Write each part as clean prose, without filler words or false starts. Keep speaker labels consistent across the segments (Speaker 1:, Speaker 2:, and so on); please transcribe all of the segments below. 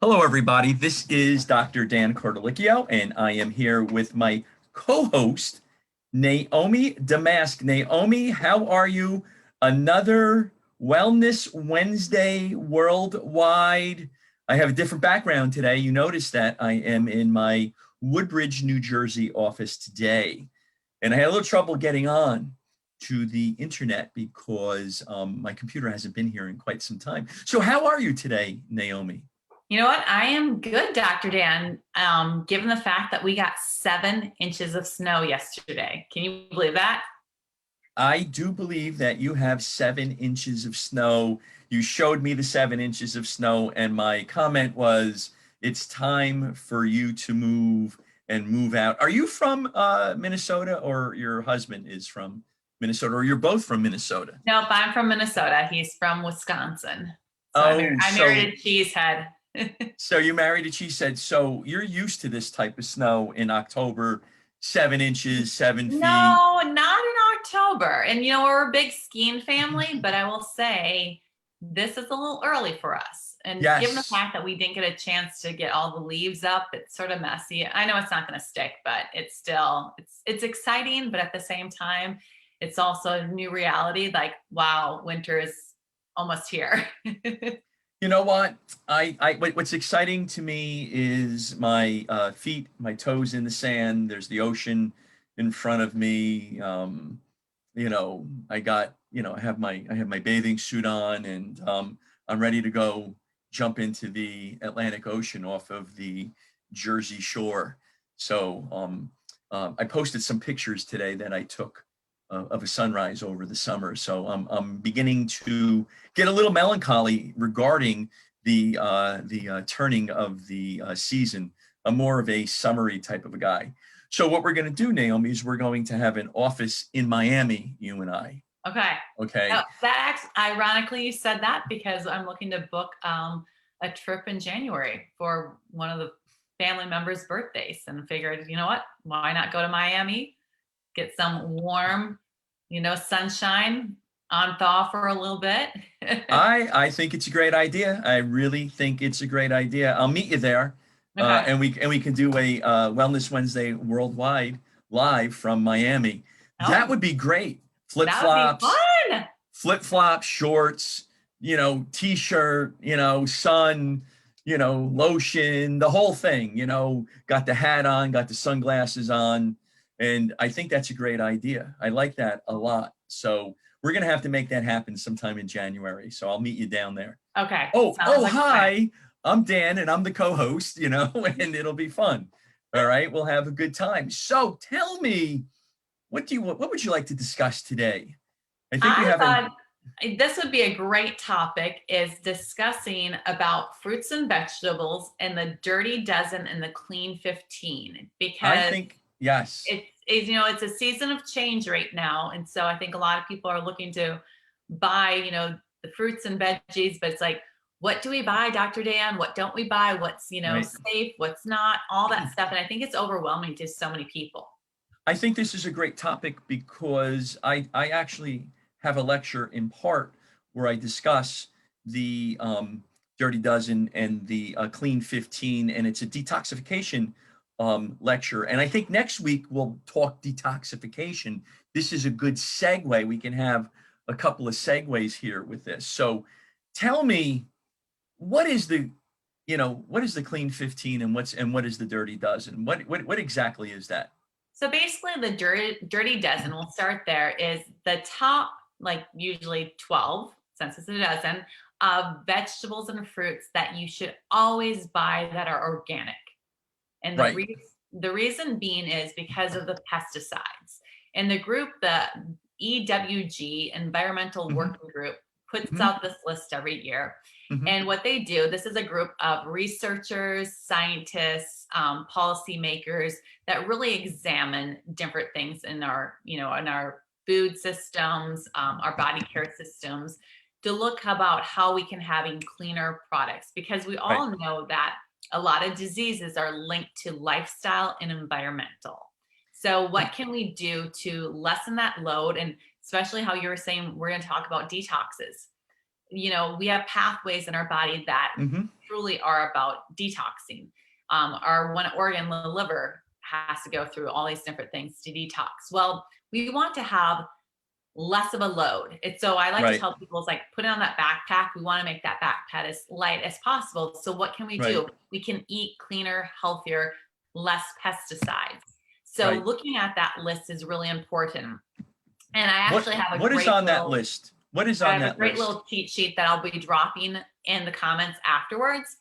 Speaker 1: Hello, everybody. This is Dr. Dan Cardellichio, and I am here with my co-host, Naomi Damask. Naomi, how are you? Another Wellness Wednesday worldwide. I have a different background today. You notice that I am in my Woodbridge, New Jersey office today, and I had a little trouble getting on to the internet because my computer hasn't been here in quite some time. So how are you today, Naomi?
Speaker 2: You know what? I am good, Dr. Dan, given the fact that we got 7 inches of snow yesterday. Can you believe that?
Speaker 1: I do believe that you have 7 inches of snow. You showed me the 7 inches of snow, and my comment was, it's time for you to move and move out. Are you from Minnesota, or your husband is from Minnesota, or you're both from Minnesota?
Speaker 2: Nope, I'm from Minnesota. He's from Wisconsin. So
Speaker 1: Oh,
Speaker 2: I married a cheesehead.
Speaker 1: so you married a cheesehead. So you're used to this type of snow in October, 7 inches, 7 feet.
Speaker 2: No, not in October. And we're a big skiing family, but I will say this is a little early for us. And given the
Speaker 1: Yes.
Speaker 2: fact that we didn't get a chance to get all the leaves up, it's sort of messy. I know it's not going to stick, but it's exciting, but at the same time, it's also a new reality. Like, wow, winter is almost here.
Speaker 1: You know what? What's exciting to me is my feet, my toes in the sand. There's the ocean in front of me. I have my bathing suit on, and I'm ready to go jump into the Atlantic Ocean off of the Jersey Shore. So I posted some pictures today that I took of a sunrise over the summer. So I'm beginning to get a little melancholy regarding the turning of the season. I'm more of a summery type of a guy. So what we're going to do, Naomi, is we're going to have an office in Miami, you and I.
Speaker 2: Okay.
Speaker 1: Okay.
Speaker 2: Now, ironically, you said that because I'm looking to book a trip in January for one of the family members' birthdays, and figured, you know what? Why not go to Miami, get some warm, sunshine on thaw for a little bit.
Speaker 1: I think it's a great idea. I really think it's a great idea. I'll meet you there,
Speaker 2: Okay.
Speaker 1: and we can do a Wellness Wednesday worldwide live from Miami. That
Speaker 2: Oh,
Speaker 1: would be great. Flip
Speaker 2: that would be
Speaker 1: flops,
Speaker 2: fun.
Speaker 1: shorts, t-shirt, sun, lotion, the whole thing. Got the hat on, got the sunglasses on, and I think that's a great idea. I like that a lot. So we're gonna have to make that happen sometime in January. So I'll meet you down there.
Speaker 2: Okay. Sounds
Speaker 1: Oh,
Speaker 2: like a plan.
Speaker 1: hi. I'm Dan, and I'm the co-host, and it'll be fun. All right, we'll have a good time. So tell me, what would you like to discuss today? I think we
Speaker 2: I
Speaker 1: have a
Speaker 2: thought this would be a great topic, is discussing about fruits and vegetables and the dirty dozen and the clean 15,
Speaker 1: I
Speaker 2: because
Speaker 1: think yes.
Speaker 2: it's a season of change right now. And so I think a lot of people are looking to buy, the fruits and veggies, but it's like, what do we buy, Dr. Dan? What don't we buy? What's,
Speaker 1: Right.
Speaker 2: safe, what's not, all that stuff. And I think it's overwhelming to so many people.
Speaker 1: I think this is a great topic because I actually have a lecture in part where I discuss the Dirty Dozen and the Clean 15, and it's a detoxification lecture. And I think next week we'll talk detoxification. This is a good segue. We can have a couple of segues here with this. So tell me, what is the Clean 15, and what is the Dirty Dozen? What exactly is that?
Speaker 2: So basically, the dirty dozen, we'll start there, is the top, like usually 12, since it's a dozen, of vegetables and fruits that you should always buy that are organic. And
Speaker 1: Right.
Speaker 2: the reason being is because of the pesticides. And the group, the EWG, Environmental
Speaker 1: Hmm.
Speaker 2: Working Group, puts
Speaker 1: Hmm.
Speaker 2: out this list every year.
Speaker 1: Hmm.
Speaker 2: And what they do, this is a group of researchers, scientists, policymakers that really examine different things in our, in our food systems, our body care systems, to look about how we can having cleaner products, because we
Speaker 1: Right.
Speaker 2: all know that a lot of diseases are linked to lifestyle and environmental. So what can we do to lessen that load? And especially how you were saying, we're going to talk about detoxes. we have pathways in our body that
Speaker 1: Mm-hmm.
Speaker 2: truly are about detoxing. Our one organ, the liver, has to go through all these different things to detox. Well, we want to have less of a load. So I like to
Speaker 1: Right.
Speaker 2: tell people, it's like, put it on that backpack. We want to make that backpack as light as possible. So what can we
Speaker 1: Right.
Speaker 2: do? We can eat cleaner, healthier, less pesticides. So
Speaker 1: Right.
Speaker 2: looking at that list is really important. And I
Speaker 1: What
Speaker 2: actually have a
Speaker 1: what is
Speaker 2: great
Speaker 1: on that
Speaker 2: little
Speaker 1: list? What is
Speaker 2: I
Speaker 1: on
Speaker 2: have a
Speaker 1: that
Speaker 2: great
Speaker 1: list?
Speaker 2: little cheat sheet that I'll be dropping in the comments afterwards.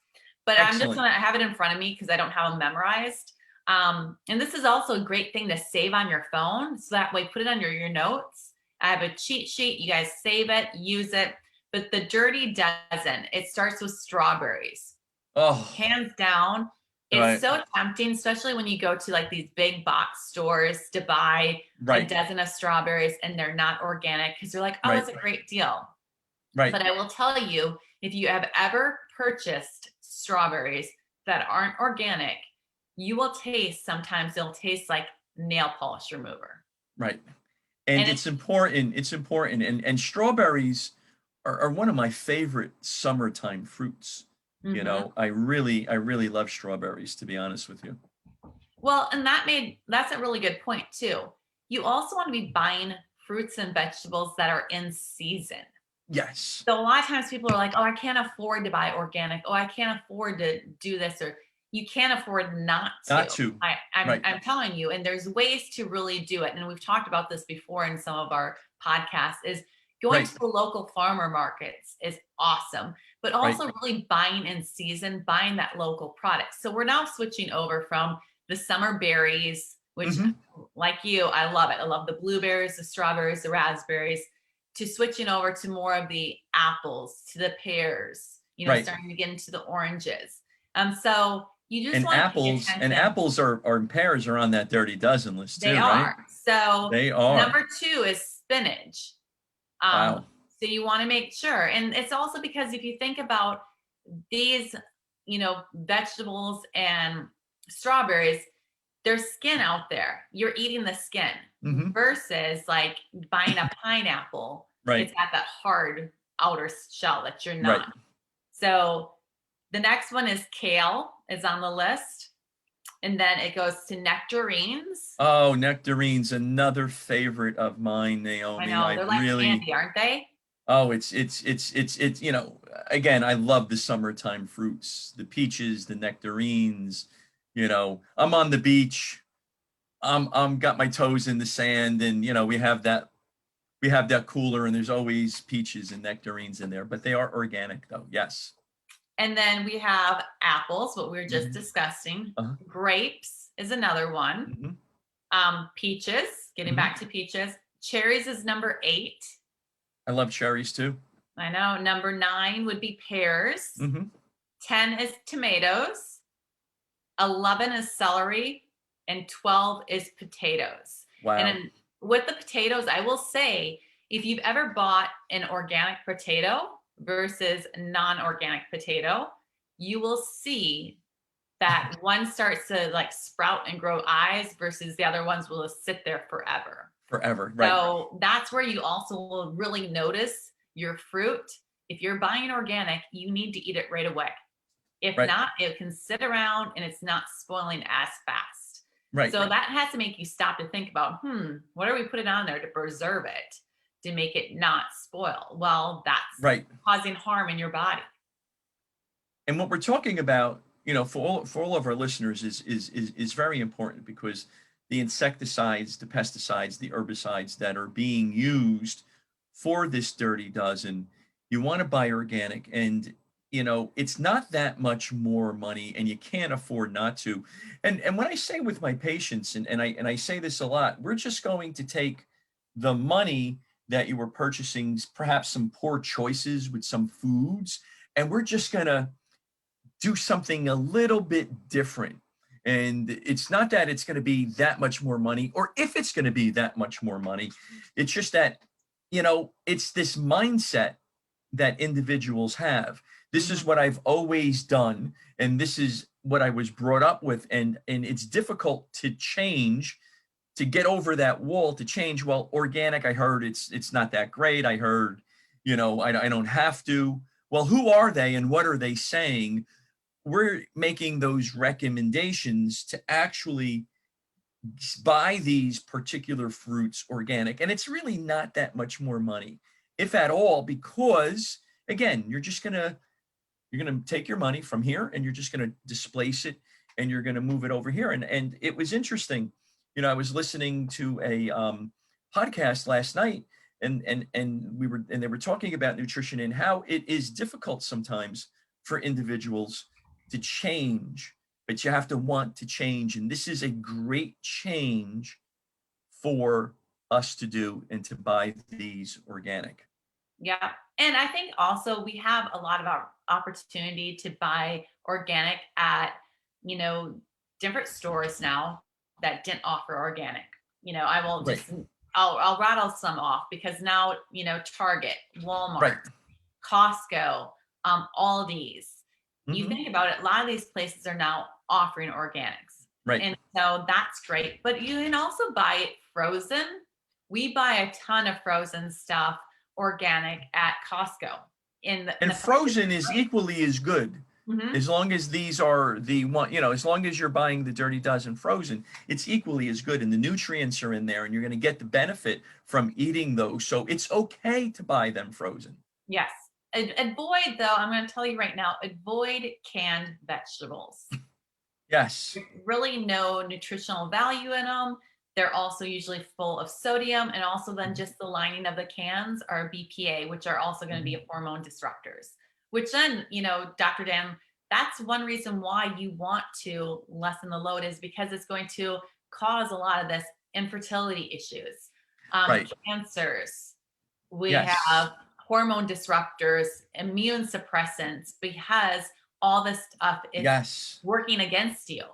Speaker 2: But I'm just
Speaker 1: Excellent.
Speaker 2: gonna have it in front of me because I don't have them memorized. And this is also a great thing to save on your phone. So that way, put it under your notes. I have a cheat sheet. You guys save it, use it. But the dirty dozen, it starts with strawberries.
Speaker 1: Oh,
Speaker 2: Hands down, it's
Speaker 1: right.
Speaker 2: so tempting, especially when you go to like these big box stores to buy a
Speaker 1: Right.
Speaker 2: dozen of strawberries and they're not organic because they're like, oh,
Speaker 1: Right.
Speaker 2: it's a great deal.
Speaker 1: Right.
Speaker 2: But I will tell you, if you have ever purchased strawberries that aren't organic, you will taste, sometimes they'll taste like nail polish remover.
Speaker 1: Right. And
Speaker 2: And
Speaker 1: it's important. It's important. And strawberries are one of my favorite summertime fruits.
Speaker 2: mhm.
Speaker 1: I really love strawberries, to be honest with you.
Speaker 2: Well, and that's a really good point too. You also want to be buying fruits and vegetables that are in season.
Speaker 1: Yes.
Speaker 2: So a lot of times people are like, oh, I can't afford to buy organic. Oh, I can't afford to do this, or you can't afford not
Speaker 1: Not
Speaker 2: to.
Speaker 1: to.
Speaker 2: I'm
Speaker 1: Right.
Speaker 2: I'm telling you, and there's ways to really do it. And we've talked about this before in some of our podcasts, is going
Speaker 1: Right.
Speaker 2: to the local farmer markets is awesome, but
Speaker 1: Right.
Speaker 2: also really buying in season, buying that local product. So we're now switching over from the summer berries, which
Speaker 1: Mm-hmm.
Speaker 2: like you, I love it. I love the blueberries, the strawberries, the raspberries, to switching over to more of the apples, to the pears,
Speaker 1: Right.
Speaker 2: starting to get into the oranges. So you just
Speaker 1: And
Speaker 2: want to pay attention.
Speaker 1: apples are pears are on that dirty dozen list
Speaker 2: They
Speaker 1: too, right?
Speaker 2: are. So
Speaker 1: They are.
Speaker 2: number two is spinach.
Speaker 1: Wow.
Speaker 2: So you want to make sure. And it's also because if you think about these, vegetables and strawberries, there's skin out there. You're eating the skin
Speaker 1: Mm-hmm.
Speaker 2: versus like buying a pineapple.
Speaker 1: Right.
Speaker 2: It's got that hard outer shell that you're
Speaker 1: Right.
Speaker 2: not. So the next one is kale is on the list. And then it goes to nectarines.
Speaker 1: Oh, nectarines, another favorite of mine,
Speaker 2: I
Speaker 1: Naomi.
Speaker 2: know
Speaker 1: I
Speaker 2: they're like
Speaker 1: really,
Speaker 2: candy, aren't they?
Speaker 1: oh, it's, again, I love the summertime fruits, the peaches, the nectarines. I'm on the beach. I'm got my toes in the sand, and we have that cooler, and there's always peaches and nectarines in there, but they are organic though. Yes.
Speaker 2: And then we have apples, what we were just
Speaker 1: Hmm.
Speaker 2: discussing.
Speaker 1: Uh-huh.
Speaker 2: Grapes is another one.
Speaker 1: Hmm.
Speaker 2: Peaches, getting
Speaker 1: Hmm.
Speaker 2: back to peaches. Cherries is number 8.
Speaker 1: I love cherries too.
Speaker 2: I know. Number 9 would be pears.
Speaker 1: Hmm.
Speaker 2: 10 is tomatoes. 11 is celery. And 12 is potatoes. And
Speaker 1: Wow.
Speaker 2: then with the potatoes, I will say, if you've ever bought an organic potato versus non-organic potato, you will see that one starts to like sprout and grow eyes versus the other ones will just sit there forever.
Speaker 1: Forever. Right.
Speaker 2: So that's where you also will really notice your fruit. If you're buying organic, you need to eat it right away. If
Speaker 1: Right.
Speaker 2: not, it can sit around and it's not spoiling as fast.
Speaker 1: Right.
Speaker 2: So that has to make you stop to think about, what are we putting on there to preserve it, to make it not spoil? Well, that's
Speaker 1: Right.
Speaker 2: causing harm in your body.
Speaker 1: And what we're talking about, for all of our listeners is very important, because the insecticides, the pesticides, the herbicides that are being used for this dirty dozen, you want to buy organic, and it's not that much more money, and you can't afford not to. And when I say with my patients, and I say this a lot, we're just going to take the money that you were purchasing, perhaps some poor choices with some foods, and we're just gonna do something a little bit different. And it's not that it's going to be that much more money, or if it's going to be that much more money. It's just that, it's this mindset that individuals have. This is
Speaker 2: Mhm.
Speaker 1: what I've always done, and this is what I was brought up with. And it's difficult to change, to get over that wall, to change. Well, organic, I heard it's not that great. I heard, I don't have to. Well, who are they and what are they saying? We're making those recommendations to actually buy these particular fruits organic. And it's really not that much more money, if at all, because again, you're going to take your money from here and you're just going to displace it and you're going to move it over here. And it was interesting. I was listening to a podcast last night and they were talking about nutrition and how it is difficult sometimes for individuals to change, but you have to want to change. And this is a great change for us to do and to buy these organic.
Speaker 2: Yeah. And I think also we have a lot of our opportunity to buy organic at, you know, different stores now that didn't offer organic. I will
Speaker 1: Right.
Speaker 2: just, I'll rattle some off because now, Target, Walmart,
Speaker 1: Right.
Speaker 2: Costco, Aldi's. You
Speaker 1: Mhm.
Speaker 2: think about it, a lot of these places are now offering organics.
Speaker 1: Right.
Speaker 2: And so that's great. But you can also buy it frozen. We buy a ton of frozen stuff organic at Costco.
Speaker 1: And
Speaker 2: The price is
Speaker 1: frozen is
Speaker 2: great.
Speaker 1: equally as good.
Speaker 2: Mhm.
Speaker 1: As long as these are the one, as long as you're buying the Dirty Dozen frozen, it's equally as good. And the nutrients are in there and you're going to get the benefit from eating those. So it's okay to buy them frozen.
Speaker 2: Yes. Avoid, though, I'm going to tell you right now, avoid canned vegetables.
Speaker 1: Yes.
Speaker 2: Really no nutritional value in them. They're also usually full of sodium, and also then just the lining of the cans are BPA, which are also going to be hormone disruptors. Which then, Dr. Dan, that's one reason why you want to lessen the load is because it's going to cause a lot of this infertility issues,
Speaker 1: Right.
Speaker 2: cancers. We
Speaker 1: Yes.
Speaker 2: have hormone disruptors, immune suppressants, because all this stuff is
Speaker 1: Yes.
Speaker 2: working against you.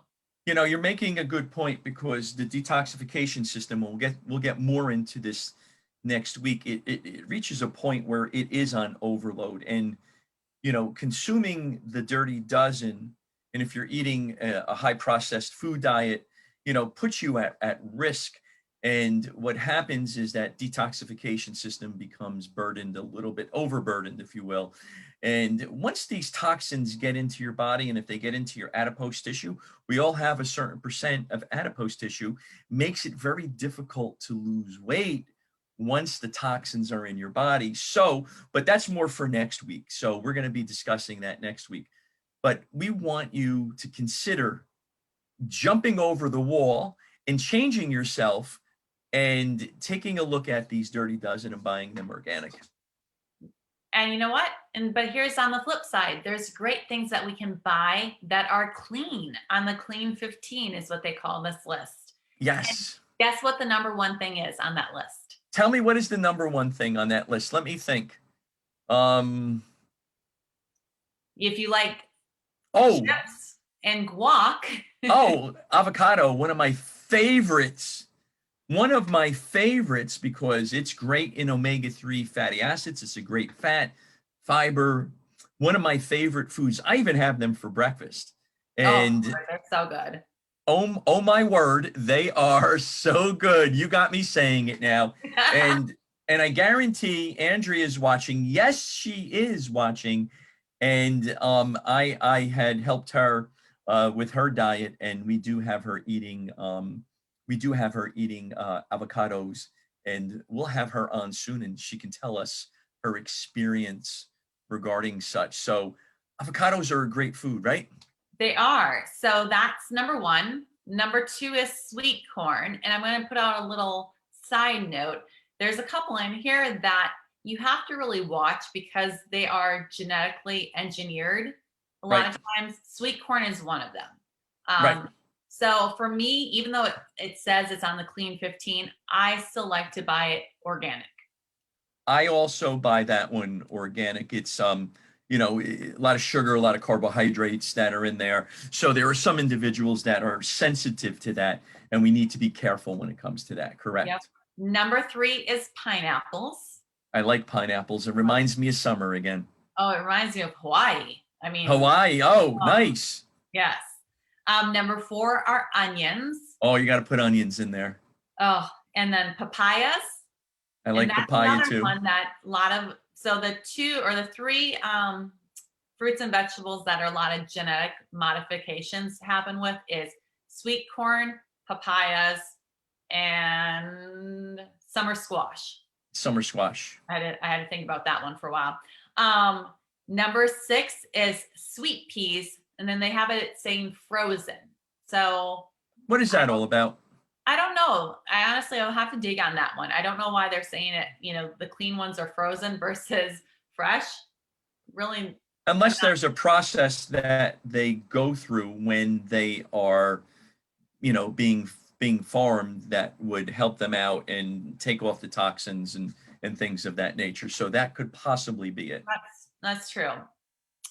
Speaker 1: You're making a good point because the detoxification system, we'll get more into this next week. It reaches a point where it is on overload. And consuming the Dirty Dozen, and if you're eating a high processed food diet, puts you at risk. And what happens is that detoxification system becomes burdened a little bit, overburdened, if you will. And once these toxins get into your body, and if they get into your adipose tissue, we all have a certain percent of adipose tissue, makes it very difficult to lose weight once the toxins are in your body. So, but that's more for next week. So we're going to be discussing that next week. But we want you to consider jumping over the wall and changing yourself and taking a look at these Dirty Dozen and buying them organic.
Speaker 2: And you know what? But here's on the flip side, there's great things that we can buy that are clean. On the clean 15 is what they call this list. And
Speaker 1: Yes.
Speaker 2: guess what the number one thing is on that list?
Speaker 1: Tell me, what is the number one thing on that list? Let me think. Um,
Speaker 2: If you like
Speaker 1: oh,
Speaker 2: chips and guac,
Speaker 1: avocado, one of my favorites. One of my favorites because it's great in omega-3 fatty acids. It's a great fat, fiber. One of my favorite foods. I even have them for breakfast.
Speaker 2: oh,
Speaker 1: And
Speaker 2: they're so good.
Speaker 1: oh my word, they are so good. You got me saying it now. And I guarantee Andrea is watching. Yes, she is watching. And I had helped her with her diet, and we do have her eating avocados, and we'll have her on soon, and she can tell us her experience regarding such. So avocados are a great food, right?
Speaker 2: They are. So that's number one. Number two is sweet corn. And I'm going to put out a little side note. There's a couple in here that you have to really watch because they are genetically engineered. A lot
Speaker 1: Right.
Speaker 2: of times, sweet corn is one of them.
Speaker 1: Right.
Speaker 2: So for me, even though it says it's on the clean 15, I still like to buy it organic.
Speaker 1: I also buy that one organic. It's a lot of sugar, a lot of carbohydrates that are in there. So there are some individuals that are sensitive to that, and we need to be careful when it comes to that. Correct.
Speaker 2: Yep. Number three is pineapples.
Speaker 1: I like pineapples. It reminds me of summer again.
Speaker 2: Oh, it reminds me of Hawaii. I mean,
Speaker 1: Hawaii. Oh, nice.
Speaker 2: yes. Number four are onions.
Speaker 1: Oh, you got to put onions in there.
Speaker 2: Oh, and then papayas.
Speaker 1: I
Speaker 2: And
Speaker 1: like
Speaker 2: that's
Speaker 1: papaya
Speaker 2: another
Speaker 1: too.
Speaker 2: one that a lot of So the two or the three fruits and vegetables that are a lot of genetic modifications happen with is sweet corn, papayas, and summer squash.
Speaker 1: Summer squash.
Speaker 2: I had to think about that one for a while. Number 6 is sweet peas, and then they have it saying frozen. So
Speaker 1: What is that all about?
Speaker 2: I don't know. I honestly, I'll have to dig on that one. I don't know why they're saying it. The clean ones are frozen versus fresh. Really,
Speaker 1: Unless there's a process that they go through when they are, being farmed that would help them out and take off the toxins and things of that nature. So that could possibly be it.
Speaker 2: that's true.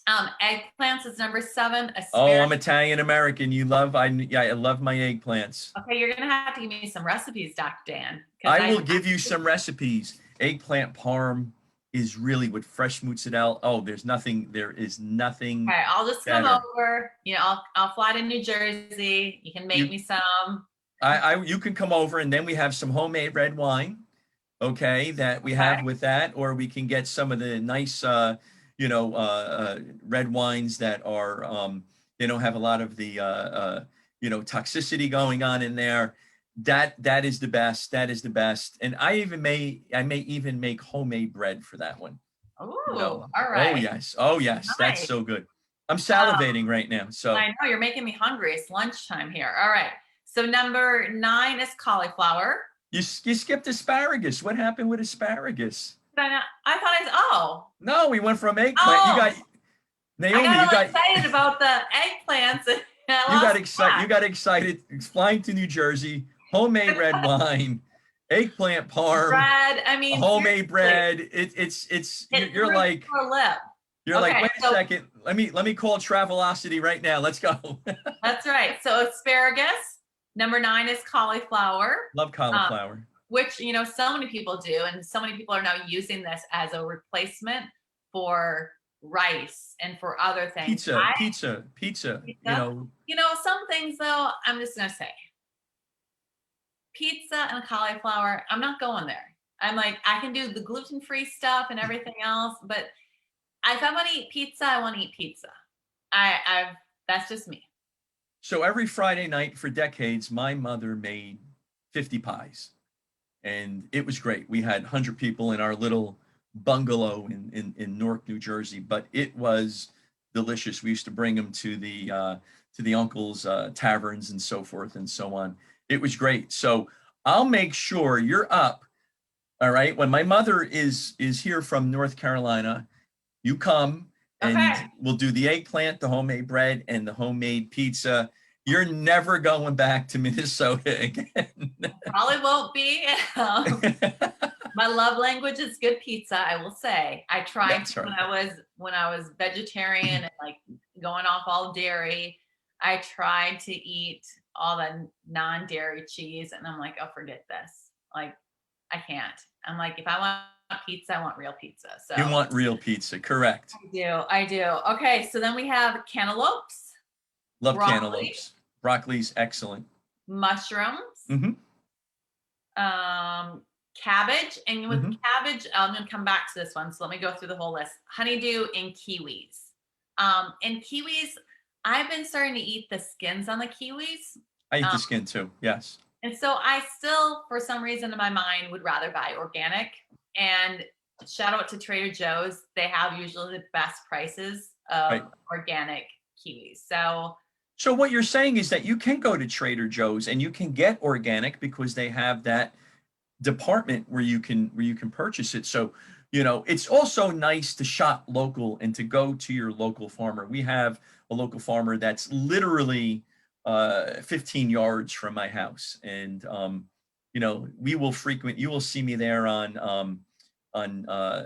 Speaker 2: Eggplants is number 7.
Speaker 1: Oh, I'm Italian American. I love my eggplants.
Speaker 2: Okay, you're gonna have to give me some recipes, Dr. Dan.
Speaker 1: I will give you some recipes. Eggplant parm is really with fresh mozzarella. Oh, there is nothing
Speaker 2: Okay, I'll just come
Speaker 1: better.
Speaker 2: over. I'll fly to New Jersey. You can make me some.
Speaker 1: You can come over, and then we have some homemade red wine, okay, that we have with that, or we can get some of the nice red wines that are they don't have a lot of the toxicity going on in there. That is the best. That is the best. And I may even make homemade bread for that one.
Speaker 2: Ooh,
Speaker 1: All
Speaker 2: right.
Speaker 1: Oh yes,
Speaker 2: Nice.
Speaker 1: That's so good. I'm salivating right now. So
Speaker 2: I know you're making me hungry. It's lunchtime here. All right. So number 9 is cauliflower.
Speaker 1: you skipped asparagus. What happened with asparagus?
Speaker 2: I thought
Speaker 1: No, we went from eggplant.
Speaker 2: Oh.
Speaker 1: You got Naomi.
Speaker 2: I got excited about the eggplants.
Speaker 1: You got excited. Flying to New Jersey. Homemade red wine, eggplant parm,
Speaker 2: bread. I mean,
Speaker 1: homemade bread. You're like,
Speaker 2: you're
Speaker 1: like, wait a second. Let me call Travelocity right now. Let's go.
Speaker 2: That's right. So asparagus. Number 9 is cauliflower.
Speaker 1: Love cauliflower.
Speaker 2: Which, so many people do. And so many people are now using this as a replacement for rice and for other things.
Speaker 1: Pizza.
Speaker 2: Some things though, I'm just going to say pizza and cauliflower, I'm not going there. I'm like, I can do the gluten-free stuff and everything else, but if I want to eat pizza, I want to eat pizza. That's just me.
Speaker 1: So every Friday night for decades, my mother made 50 pies. And it was great. We had 100 people in our little bungalow in Newark, New Jersey, but it was delicious. We used to bring them to the uncle's taverns and so forth and so on. It was great. So I'll make sure you're up. All right. When my mother is here from North Carolina, you come and we'll do the eggplant, the homemade bread, and the homemade pizza. You're never going back to Minnesota again.
Speaker 2: Probably won't be. My love language is good pizza, I will say. I tried when I was vegetarian and like going off all dairy. I tried to eat all the non-dairy cheese, and I'm like, oh, forget this. Like, I can't. I'm like, if I want pizza, I want real pizza. So
Speaker 1: you want real pizza, correct?
Speaker 2: I do. Okay, so then we have cantaloupes.
Speaker 1: Love cantaloupes. Broccoli's excellent.
Speaker 2: Mushrooms.
Speaker 1: Mm-hmm.
Speaker 2: Cabbage, and with cabbage, I'm going to come back to this one. So let me go through the whole list. Honeydew and kiwis. And kiwis, I've been starting to eat the skins on the kiwis.
Speaker 1: I eat the skin too. Yes.
Speaker 2: And so I still, for some reason in my mind, would rather buy organic. And shout out to Trader Joe's. They have usually the best prices of organic kiwis. So
Speaker 1: what you're saying is that you can go to Trader Joe's and you can get organic because they have that department where you can purchase it. So, it's also nice to shop local and to go to your local farmer. We have a local farmer that's literally 15 yards from my house. And, you will see me there on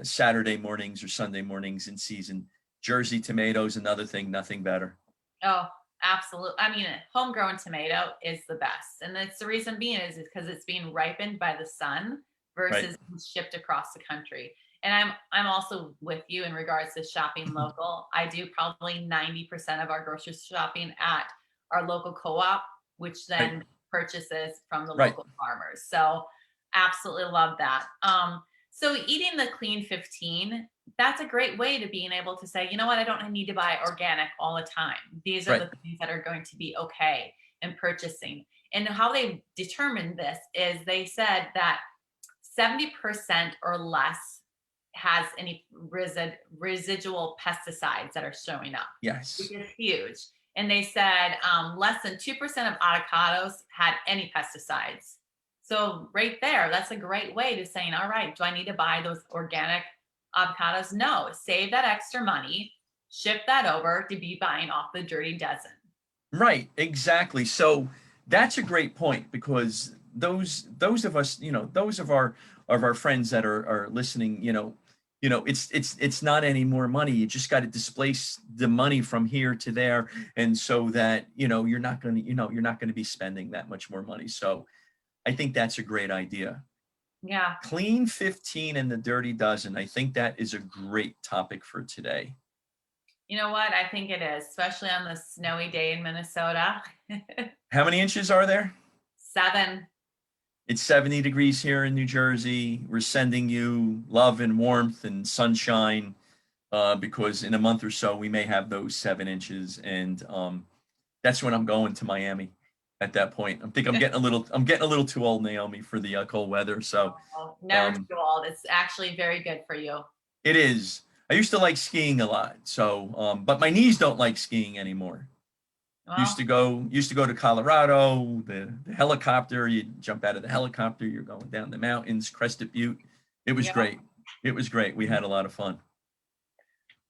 Speaker 1: Saturday mornings or Sunday mornings in season. Jersey tomatoes, another thing, nothing better.
Speaker 2: Oh, absolutely. I mean, a homegrown tomato is the best. And that's the reason being is because it's being ripened by the sun versus shipped across the country. And I'm also with you in regards to shopping local. I do probably 90% of our grocery shopping at our local co-op, which then purchases from the local farmers. So absolutely love that. So eating the clean 15, that's a great way to being able to say, you know what, I don't need to buy organic all the time. These are
Speaker 1: Right.
Speaker 2: the things that are going to be okay in purchasing. And how they determined this is they said that 70% or less has any residual pesticides that are showing up, which
Speaker 1: Yes.
Speaker 2: is huge. And they said less than 2% of avocados had any pesticides. So right there, that's a great way to saying, all right, do I need to buy those organic avocados? No, save that extra money, ship that over to be buying off the dirty dozen.
Speaker 1: Right, exactly. So that's a great point because those of us, those of our friends that are listening, it's not any more money. You just got to displace the money from here to there, and so that you're not going to be spending that much more money. So I think that's a great idea.
Speaker 2: Yeah.
Speaker 1: Clean 15 and the dirty dozen. I think that is a great topic for today.
Speaker 2: You know what? I think it is, especially on the snowy day in Minnesota.
Speaker 1: How many inches are there?
Speaker 2: 7.
Speaker 1: It's 70 degrees here in New Jersey. We're sending you love and warmth and sunshine because in a month or so we may have those 7 inches, and that's when I'm going to Miami. At that point, I think I'm getting a little too old, Naomi, for the cold weather. So
Speaker 2: Oh, never
Speaker 1: um,
Speaker 2: too old. It's actually very good for you.
Speaker 1: it is. I used to like skiing a lot, so but my knees don't like skiing anymore.
Speaker 2: Well,
Speaker 1: Used to go to Colorado, the helicopter, you jump out of the helicopter, you're going down the mountains, Crested Butte. It was
Speaker 2: yeah.
Speaker 1: great. It was great. We had a lot of fun.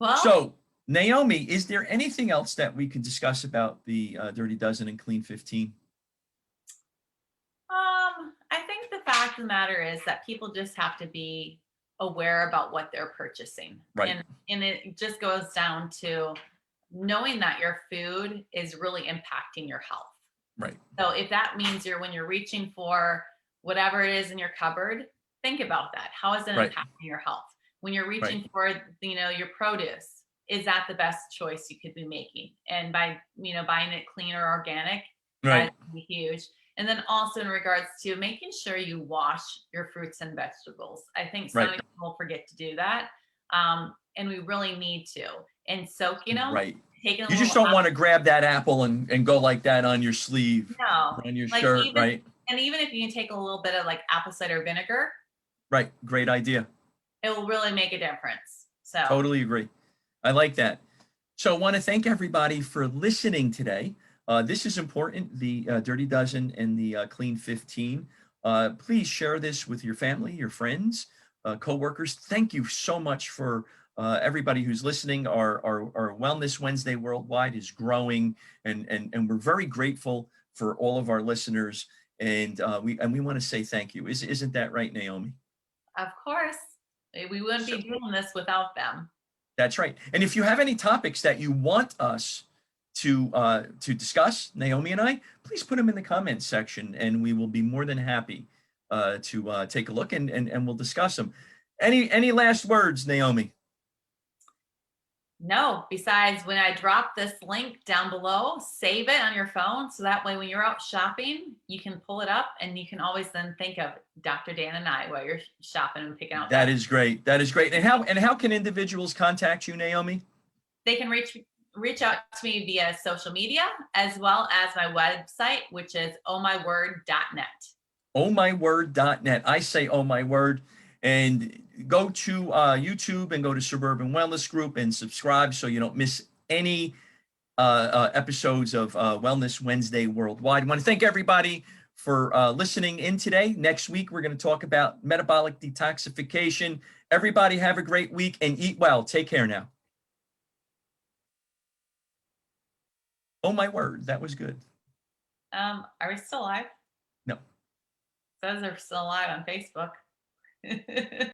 Speaker 2: Well,
Speaker 1: So, Naomi, is there anything else that we could discuss about the Dirty Dozen and Clean 15?
Speaker 2: I think the fact of the matter is that people just have to be aware about what they're purchasing.
Speaker 1: Right,
Speaker 2: And it just goes down to knowing that your food is really impacting your health.
Speaker 1: right,
Speaker 2: So if that means when you're reaching for whatever it is in your cupboard, think about that. How is it
Speaker 1: right,
Speaker 2: impacting your health? When you're
Speaker 1: right,
Speaker 2: reaching for, your produce, is that the best choice you could be making? And by, buying it clean or organic, that
Speaker 1: right,
Speaker 2: is huge. And then also in regards to making sure you wash your fruits and vegetables. I think so
Speaker 1: right,
Speaker 2: many people forget to do that. And we really need to. And soaking them,
Speaker 1: right.
Speaker 2: taking a
Speaker 1: You
Speaker 2: little
Speaker 1: just don't want to grab that apple and go like that on your sleeve,
Speaker 2: no,
Speaker 1: on your
Speaker 2: like
Speaker 1: shirt,
Speaker 2: even
Speaker 1: right?
Speaker 2: and even if you can take a little bit of like apple cider vinegar,
Speaker 1: Right. Great idea.
Speaker 2: it will really make a difference. So,
Speaker 1: Totally agree. I like that. So I want to thank everybody for listening today. This is important, the Dirty Dozen and the Clean 15. Please share this with your family, your friends, coworkers. Thank you so much for everybody who's listening. Our Wellness Wednesday Worldwide is growing, and we're very grateful for all of our listeners. And we want to say thank you. Isn't that right, Naomi?
Speaker 2: of course, we wouldn't
Speaker 1: So
Speaker 2: be doing this without them.
Speaker 1: that's right. And if you have any topics that you want us to discuss, Naomi and I, please put them in the comments section, and we will be more than happy to take a look and we'll discuss them. Any last words, Naomi?
Speaker 2: No, besides when I drop this link down below, save it on your phone so that way when you're out shopping, you can pull it up and you can always then think of Dr. Dan and I while you're shopping and picking out
Speaker 1: That
Speaker 2: that.
Speaker 1: is great. That is great. And how can individuals contact you, Naomi?
Speaker 2: They can reach out to me via social media as well as my website, which is ohmyword.net.
Speaker 1: ohmyword.net. I say oh my word, and go to YouTube and go to Suburban Wellness Group and subscribe so you don't miss any episodes of Wellness Wednesday Worldwide. I want to thank everybody for listening in today. Next week, we're going to talk about metabolic detoxification. Everybody have a great week and eat well. Take care now. Oh my word, that was good.
Speaker 2: Are we still live?
Speaker 1: No.
Speaker 2: Says they're still live on Facebook.